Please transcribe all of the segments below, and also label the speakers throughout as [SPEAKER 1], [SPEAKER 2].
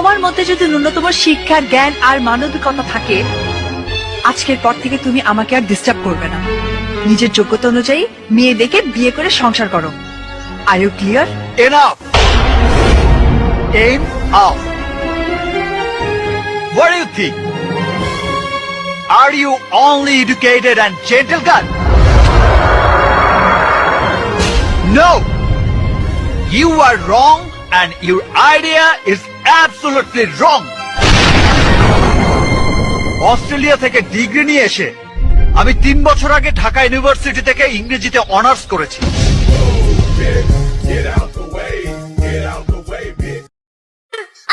[SPEAKER 1] তোমার মধ্যে যদি ন্যূনতম শিক্ষা, জ্ঞান আর মানবিকতা থাকে, আজকের পর থেকে তুমি আমাকে আর ডিস্টার্ব করবে না। নিজের যোগ্যতা অনুযায়ী মেয়ে দেখে বিয়ে করে সংসার করো। Are you clear?
[SPEAKER 2] Enough! Aim up! What do you think? Are you only educated and gentle girl? No! You are wrong and your idea is absolutely wrong! Australia থেকে ডিগ্রি নিয়ে এসে আমি 3 বছর আগে ঢাকা ইউনিভার্সিটি থেকে ইংরেজিতে অনার্স করেছি।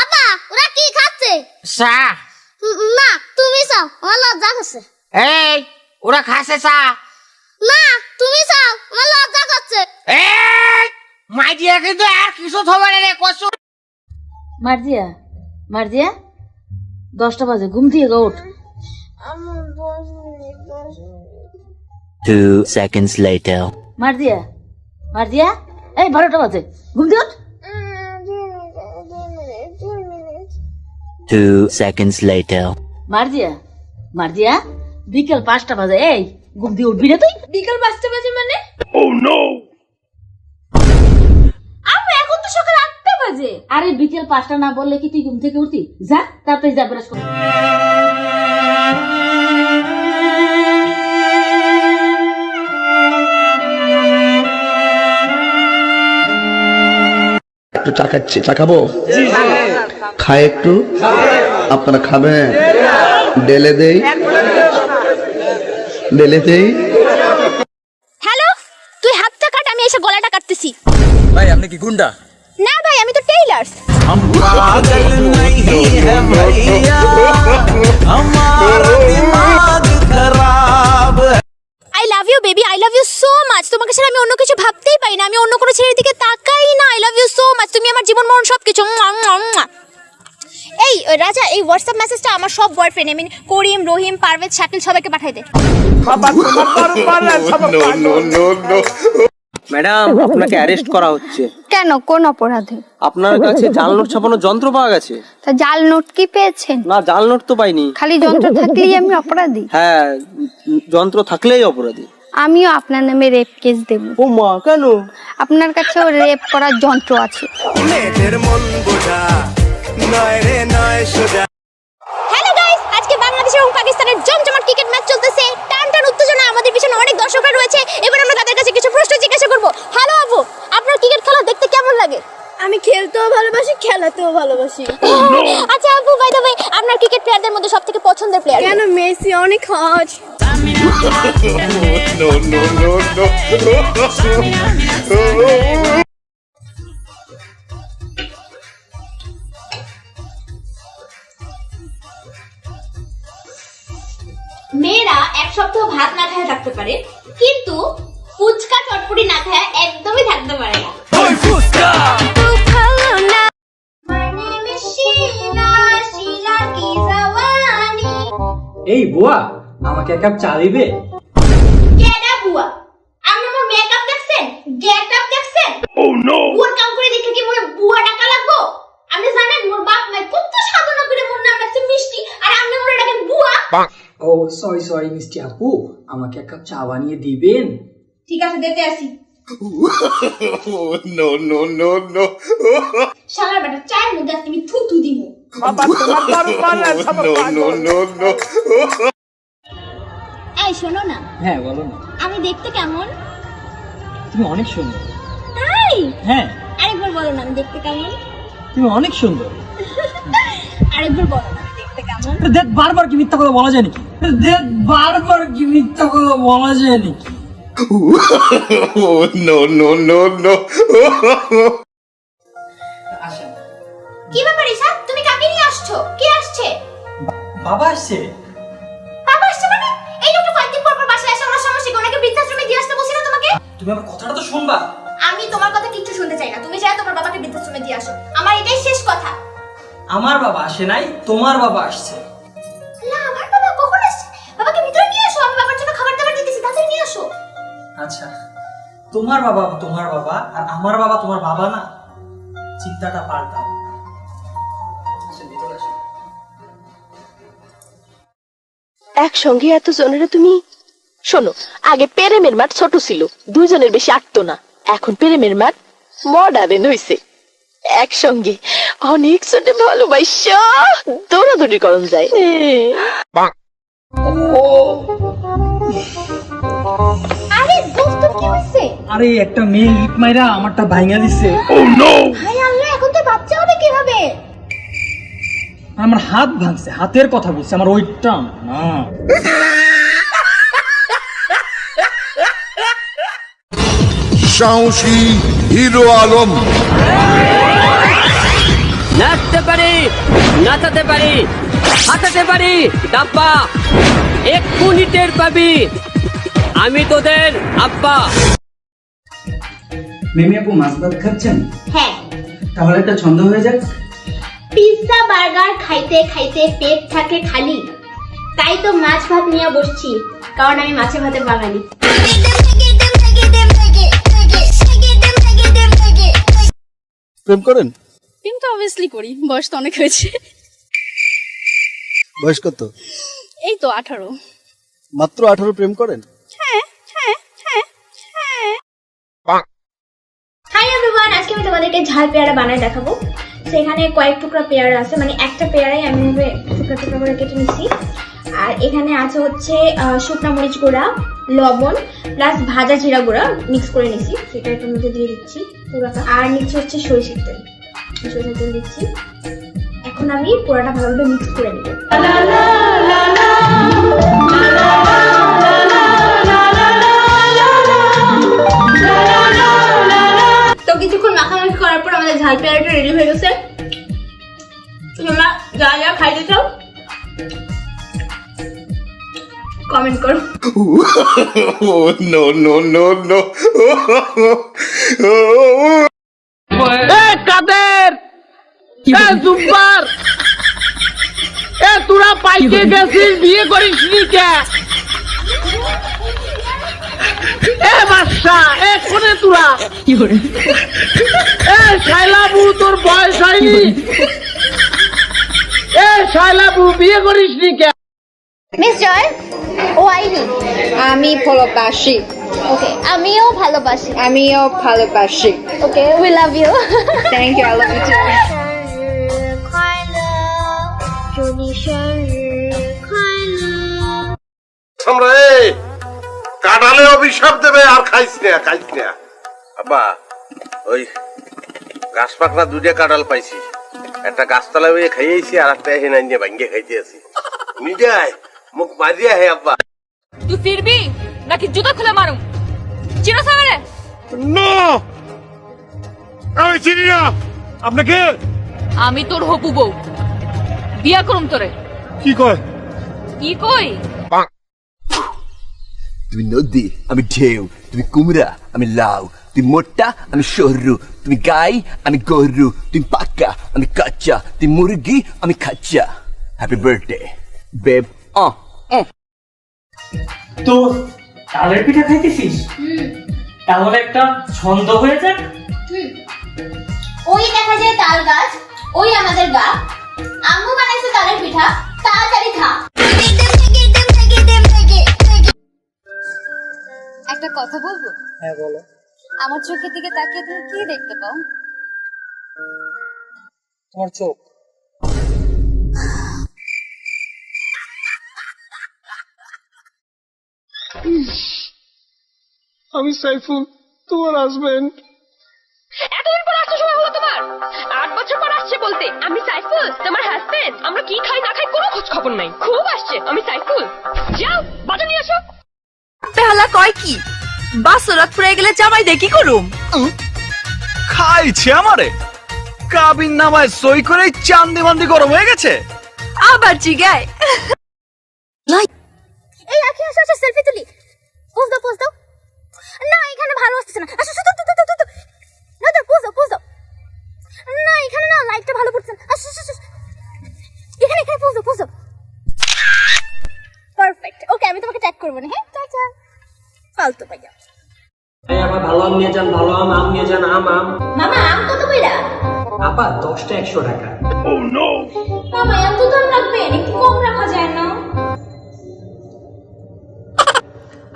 [SPEAKER 3] আপা ওরা কি খাচ্ছে?
[SPEAKER 4] চা।
[SPEAKER 3] না তুমি চাও, আমার লজ্জা করছে।
[SPEAKER 4] এই ওরা খাসে চা।
[SPEAKER 3] না তুমি চাও, আমার লজ্জা করছে।
[SPEAKER 4] এই মাইজিয়া কিন্তু আর কিছু থবে রে কসু।
[SPEAKER 5] মার্জিয়া, মার্জিয়া 10টা বাজে, ঘুম থেকে ওঠ।
[SPEAKER 6] 2 seconds later.
[SPEAKER 5] মার্জিয়া, মার্জিয়া, এই 12টা বাজে, ঘুম থেকে ওঠ।
[SPEAKER 6] 2 seconds later.
[SPEAKER 5] মার্জিয়া, মার্জিয়া, বিকেল 5টা বাজে, এই ঘুম থেকে উঠবি না তুই?
[SPEAKER 3] বিকাল 5টা বাজে মানে?
[SPEAKER 5] আমি এখন তো সকাল 8টা বাজে। আরে বিকেল 5টা না বললে কি তুই ঘুম থেকে উঠতি? যা তাড়াতাড়ি যা, ব্রাশ কর।
[SPEAKER 7] একটু চা খাচ্ছি, চা খাবো? খাই একটু? আপনারা খাবেন? ডেলে দেই, ডেলে দেই।
[SPEAKER 3] হ্যালো, তুই হাতটা কাট, আমি এসে গলাটা কাটতেছি।
[SPEAKER 2] ভাই আপনি কি গুন্ডা?
[SPEAKER 3] না ভাই, আমি তো tailors. I love you baby, I love you so much. তোমাকে ছাড়া আমি অন্য কিছু ভাবতেই পারি না, আমি অন্য কোনো ছেলের দিকে তাকাই না। I love you so much, তুমি আমার জীবন মরণ সবকিছু। এই রাজা, এই হোয়াটসঅ্যাপ মেসেজটা আমার সব বয়ফ্রেন্ড, আমি করিম, রহিম, পারভেজ, শাকিল সবাইকে পাঠাই দে।
[SPEAKER 8] ম্যাডাম আপনাকে অ্যারেস্ট করা হচ্ছে।
[SPEAKER 9] কেন, কোন অপরাধে?
[SPEAKER 8] আপনার কাছে জাল নোট ছাপানোর যন্ত্র পাওয়া গেছে।
[SPEAKER 9] তা জাল নোট কি পেয়েছেন?
[SPEAKER 8] না, জাল নোট তো পাইনি।
[SPEAKER 9] খালি যন্ত্র থাকলেই আমি অপরাধী?
[SPEAKER 8] হ্যাঁ, যন্ত্র থাকলেই অপরাধী।
[SPEAKER 9] আমিও আপনার নামে রেপ কেস দেব।
[SPEAKER 8] ও মা, কেন?
[SPEAKER 9] আপনার কাছে রেপ করার যন্ত্র আছে।
[SPEAKER 3] হ্যালো গাইস, আজকে বাংলাদেশ এবং পাকিস্তানের জমজমাট ক্রিকেট ম্যাচ চলতেছে। টান টান উত্তেজনা, আমাদের পিছনে অনেক দর্শকরা রয়েছে। এবার আমরা তাদের কাছে কিছু প্রশ্ন জিজ্ঞাসা করব। হ্যালো আপু, আপনার ক্রিকেট খেলা দেখতে কেমন লাগে? আমি খেলতেও ভালোবাসি, খেলাতেও ভালোবাসি। আচ্ছা আপু, বাই দ্য ওয়ে, আপনার ক্রিকেট প্লেয়ারদের মধ্যে সবথেকে পছন্দের প্লেয়ার কেন? মেসি অনেক হট। মেয়েরা এক সপ্তাহ ভাত না খেয়ে থাকতে পারে, কিন্তু ফুচকা চটপটি না খেয়ে একদমই থাকতে পারে না।
[SPEAKER 10] এই বুয়া, আমাকে এক কাপ চা দিবে?
[SPEAKER 3] কেডা বুয়া? আপনি আমার মেকআপ দেখছেন, গেটআপ দেখছেন? Oh no! বুয়ার কাম করে দেখে কি মোরে বুয়া ডাকা লাগবো? আপনি জানেন মোর বাপ মা কত সাধনা করে মোর নাম রাখছে মিষ্টি, আর আপনি মোরে ডাকেন বুয়া?
[SPEAKER 10] ও সরি মিষ্টি আপু, আমাকে এক কাপ চা বানিয়ে দিবেন?
[SPEAKER 3] ঠিক আছে, দিতে আসি। শালার বেটা, চায়ের মধ্যে আজকে আমি থুতু দিব। এই শোনো না।
[SPEAKER 10] হ্যাঁ বলো না।
[SPEAKER 3] আমি দেখতে কেমন?
[SPEAKER 10] তুমি অনেক সুন্দর।
[SPEAKER 3] তাই?
[SPEAKER 10] হ্যাঁ।
[SPEAKER 3] আরেকবার বলো না, আমি দেখতে কেমন?
[SPEAKER 10] তুমি অনেক সুন্দর।
[SPEAKER 3] আরেকবার বলো না, আমি দেখতে কেমন?
[SPEAKER 10] দেখ, বারবার কি মিথ্যা কথা বলা যায় নাকি? দেখ, বারবার কি মিথ্যা কথা বলা যায় নাকি? আসেন।
[SPEAKER 3] কি ব্যাপার ঈশা, তুমি কাকে নিয়ে আসছো? কে আসছে?
[SPEAKER 10] বাবা আসছে।
[SPEAKER 3] বাবা আসছে মানে? এই লোকটা কয়েকদিন পর পর বাসায় আসে, ওনার সমস্যা কি? ওনাকে বৃদ্ধাশ্রমে দিয়ে আসতে বলছি না তোমাকে?
[SPEAKER 10] তুমি আমার কথাটা তো শুনবা।
[SPEAKER 3] আমি তোমার কথা কিচ্ছু শুনতে চাই না। তুমি চাই তোমার বাবাকে বৃদ্ধাশ্রমে দিয়ে আসো, আমার এটাই শেষ কথা।
[SPEAKER 10] আমার বাবা আসে নাই, তোমার বাবা আসছে।
[SPEAKER 3] না, আমার বাবা কখন আসছে? বাবাকে ভিতরে নিয়ে আসো, আমি বাবার জন্য খাবার দাবার দিতেছি, তাড়াতাড়ি নিয়ে আসো।
[SPEAKER 10] আচ্ছা, তোমার বাবা তোমার বাবা আর আমার বাবা তোমার বাবা না, চিন্তাটা পাল্টাও।
[SPEAKER 3] একসঙ্গে এত জনেরা তুমি শোনো, আগে প্রেমের মাঠ ছোট ছিল, দুইজনের বেশি আটতো না। এখন প্রেমের মাঠ মডার্ন হইছে, একসঙ্গে অনেক জনে ভালোবাসা দৌড়াদৌড়ি করন যায়। আরে দোস্ত কি হইছে?
[SPEAKER 10] আরে একটা মেয়ে ইট মাইরা আমারটা ভাঙা দিছে।
[SPEAKER 3] হায় আল্লাহ, এখন তো বাচ্চা হবে কিভাবে?
[SPEAKER 10] আমার হাত ভাঙছে, হাতের কথা বলছে, আমার ওইটা না।
[SPEAKER 11] সাহসী হিরো আলম।
[SPEAKER 4] নাচতে পারি, নাচাতে পারি, হাঁটাতে পারি, ডাব্বা 1 মিনিটের পাবি, আমি তোদের আব্বা।
[SPEAKER 10] মিমি আপু মাছ ভাত খাচ্ছেন?
[SPEAKER 3] হ্যাঁ।
[SPEAKER 10] তাহলে একটা ছন্দ হয়ে যাক।
[SPEAKER 3] পিৎজা বার্গার খাইতে খাইতে পেট থাকে খালি, তাই তো মাছ ভাত নিয়ে বসছি, কারণ আমি মাছে ভাতে বাঙালি।
[SPEAKER 7] প্রেম করেন?
[SPEAKER 9] কিন্তু অবভিয়াসলি করি, বয়স তো অনেক হয়েছে।
[SPEAKER 7] বয়স কত?
[SPEAKER 9] এই তো 18।
[SPEAKER 7] মাত্র 18 প্রেম করেন?
[SPEAKER 3] হাই এভরিওয়ান, আজকে আমি তোমাদেরকে ঝাল পেয়ারা বানায় দেখাবো। সেখানে কয়েক টুকরা পেয়ারা আছে, মানে একটা পেয়ারাই আমি টুকরা টুকরা করে কেটে নিচ্ছি। আর এখানে আছে হচ্ছে শুকনা মরিচ গুঁড়া, লবণ প্লাস ভাজা জিরা গুঁড়া মিক্স করে নিচ্ছি, সেটা এটার মধ্যে দিয়ে দিচ্ছি পুরাটা। আর নিচ্ছি হচ্ছে সরিষার তেল, সরিষার তেল দিচ্ছি। এখন আমি পুরাটা ভালোভাবে মিক্স করে নিব। তো কিছুক্ষণ মাখামাখি করার পর আমাদের ঝাল পেয়ারাটা রেডি হয়ে গেছে। তোমরা যা যা খাইতে চাও কমেন্ট করো।
[SPEAKER 11] No no no no.
[SPEAKER 4] Kader, Jubbar, তোরা পাইকে গেছিস, বিয়ে করিস নি কে? বাদশা কোনে তোরা কি করে? শাইলাবু, তোর বয়স হয়নি? শাইলাবু, বিয়ে করিস নি কে?
[SPEAKER 3] মিস জয়, ও আইনি। আমি ভালোবাসি। ওকে, আমিও ভালোবাসি। আমিও ভালোবাসি। Okay, we love you. Thank you, I love you too.
[SPEAKER 11] আমরা কাটালে অভিশাপ দেবে, আর খাইস না, খাইস না। আব্বা, ওই গাছ পাকড়া 2টা কাঁঠাল পাইছি, একটা গাছতলা হয়ে খাইয়েছি, আর একটা হেনা নিয়ে ভাঙ্গে খাইতে আছি। মিজাই মুখ মারিয়া হে আব্বা।
[SPEAKER 5] তুই ফিরবি নাকি জুতা খুলে মারুম? চিনো সামনে?
[SPEAKER 11] না, আমি চিনি না আপনাকে।
[SPEAKER 5] আমি তোর হবু বউ, বিয়া করুম তোরে।
[SPEAKER 11] কি কয়?
[SPEAKER 5] কি কই?
[SPEAKER 2] তুমি নদী, আমি ঢেউ, তুমি কুমড়া, আমি লাউ, তুমি মোটা, আমি সরু, তুমি গাই, আমি গরু, তুমি পাক্কা, আমি কাঁচা, তুমি মুরগি, আমি খাচ্চা। Happy birthday babe.
[SPEAKER 10] তো তালের পিঠা খাইতেছিস? তাহলে একটা ছন্দ হয়ে যাক।
[SPEAKER 3] ওই দেখা যায় তাল গাছ, ওই আমাদের গা, আম্মু বানাইছে তালের পিঠা, তাড়াতাড়ি খা।
[SPEAKER 9] একটা কথা বলবো?
[SPEAKER 10] হ্যাঁ বলো।
[SPEAKER 9] আমার চোখের দিকে তাকিয়ে তুমি কি দেখতে পাও?
[SPEAKER 10] তোমার চোখ।
[SPEAKER 8] আমি সাইফুল, তোমার হাজবেন্ড।
[SPEAKER 5] এতদিন পর আসতে সময় হলো তোমার? 8 বছর পর আসছে বলতে আমি সাইফুল তোমার হাজবেন্ড। আমরা কি খাই না খাই কোনো খোঁজ খবর নাই। খুব আসছে আমি সাইফুল। যাও বাজা নিয়ে আসো।
[SPEAKER 1] বেহালা কয় কি? বাসরাত পড়ে গেলে জামাই দেখি করুম।
[SPEAKER 2] খাইছে আমারে, কাবিন নামায় সই করে চান্দি মান্দি গরম হয়ে গেছে।
[SPEAKER 1] আবার জিগায়।
[SPEAKER 3] এই আখি, আসো আসো, সেলফি তুলি। পোজ দাও, পোজ দাও। না, এখানে ভালো আসছে না। আসো, আসো, না দাও, পোজ দাও, পোজ দাও। না, এখানে না, লাইটটা ভালো পড়ছে না। আসো, আসো, এখানে এখানে পোজ দাও, পোজ দাও। পারফেক্ট। ওকে, আমি তোমাকে ট্যাগ করব না। হ্যাঁ, টাটা। ফালতু পাইয়া।
[SPEAKER 8] এই আমার ভালো আম নিয়ে যান, ভালো আম, আম নিয়ে যান, আম।
[SPEAKER 3] মামা, আম কত কইরা?
[SPEAKER 8] আপা 10টা 100 টাকা।
[SPEAKER 3] মামা, এত দাম রাখবেন? একটু কম রাখা যায় না?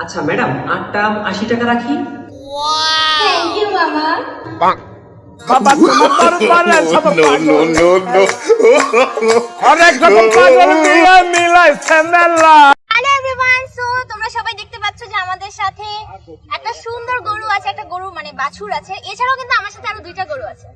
[SPEAKER 8] আচ্ছা ম্যাডাম 8টা আম 80 টাকা রাখি।
[SPEAKER 3] থ্যাংক ইউ মামা।
[SPEAKER 4] বাবা তোমার পারলেন সব মিলাই স্যান্ডেলা।
[SPEAKER 3] হ্যালো এভরিওয়ান, সো তোমরা সবাই দেখতে পাচ্ছ যে আমাদের সাথে একটা সুন্দর গরু আছে, একটা গরু মানে বাছুর আছে। এছাড়াও কিন্তু আমার সাথে আরো 2টা গরু আছে।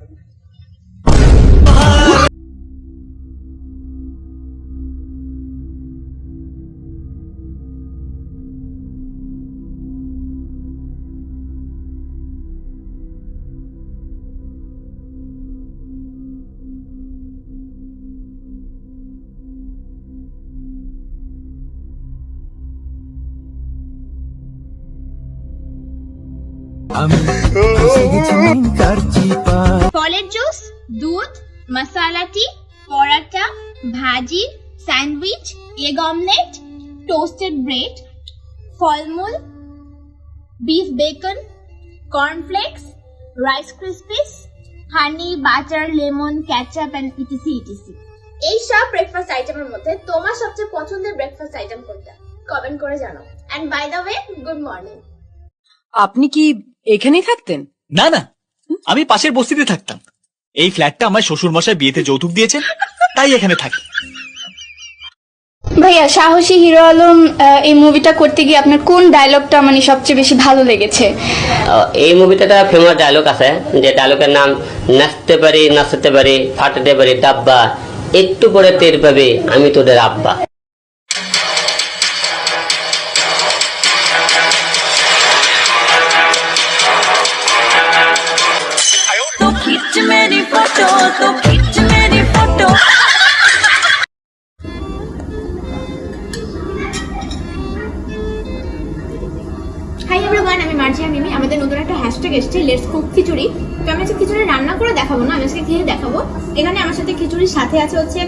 [SPEAKER 3] ফলের জুস, দুধ, মশালা tea, paratha, bhaji, sandwich, egg omelette, toasted bread, ফলমূল, beef bacon, cornflakes, rice crispies, honey, butter, lemon, ketchup and etc etc. এই সব ব্রেকফাস্ট আইটেমের মধ্যে তোমার সবচেয়ে পছন্দের ব্রেকফাস্ট আইটেম কোনটা? কমেন্ট করে জানাও। And by the way, good morning.
[SPEAKER 1] আপনি কি এখানেই থাকতেন?
[SPEAKER 12] না না, আমি পাশের বস্তিতে থাকতাম। এই ফ্ল্যাটটা আমার শ্বশুর মশাই বিয়েতে যৌতুক দিয়েছেন, তাই এখানে থাকি।
[SPEAKER 9] ভাইয়া, সাহসী হিরো আলম এই মুভিটা করতে গিয়ে আপনার কোন ডায়লগটা মানে সবচেয়ে বেশি ভালো লেগেছে?
[SPEAKER 8] এই মুভিতে একটা ফেমাস ডায়লগ আছে, যে ডায়লগের নাম নাচতে পারি নাচতে পারি ফাটাতে পারি ডাব্বা, একটু পরে টের পাবে আমি তোদের আব্বা।
[SPEAKER 3] হাই এভরিওয়ান, আমি মার্জিয়া মিমি। আমাদের নতুন একটা হ্যাশট্যাগ এসেছে, লেটস কুক খিচুড়ি। তো আমি আজকে খিচুড়ি রান্না করে দেখাবো না, আমি আজকে খেয়ে দেখাবো। এখানে আমার সাথে খিচুড়ির সাথে আছে হচ্ছে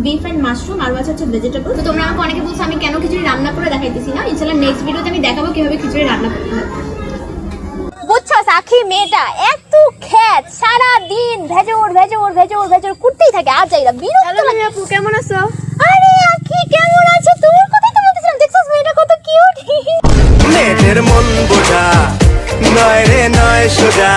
[SPEAKER 3] বিফ এন্ড মাশরুম, আর আছে হচ্ছে ভেজিটেবল। তো তোমরা আমাকে অনেকে বলছো আমি কেন খিচুড়ি রান্না করে দেখাইতেছি না। ইনশাআল্লাহ নেক্সট ভিডিওতে আমি দেখাবো কিভাবে খিচুড়ি রান্না করতে হয়। বুঝছো সাখি মেয়েটা এত খ্যাত, সারা দিন ভেজর ভেজর ভেজর ভেজর করতেই থাকে। আর যাইরা বিরক্ত লাগে। আপু কেমন আছো? আরে আখি কেমন আছো? তোমার কথাই তো বলতেছিলাম, দেখছস মেয়েটা কত কিউট।
[SPEAKER 2] মেয়েদের মন বোঝা নয় রে নয় সোজা।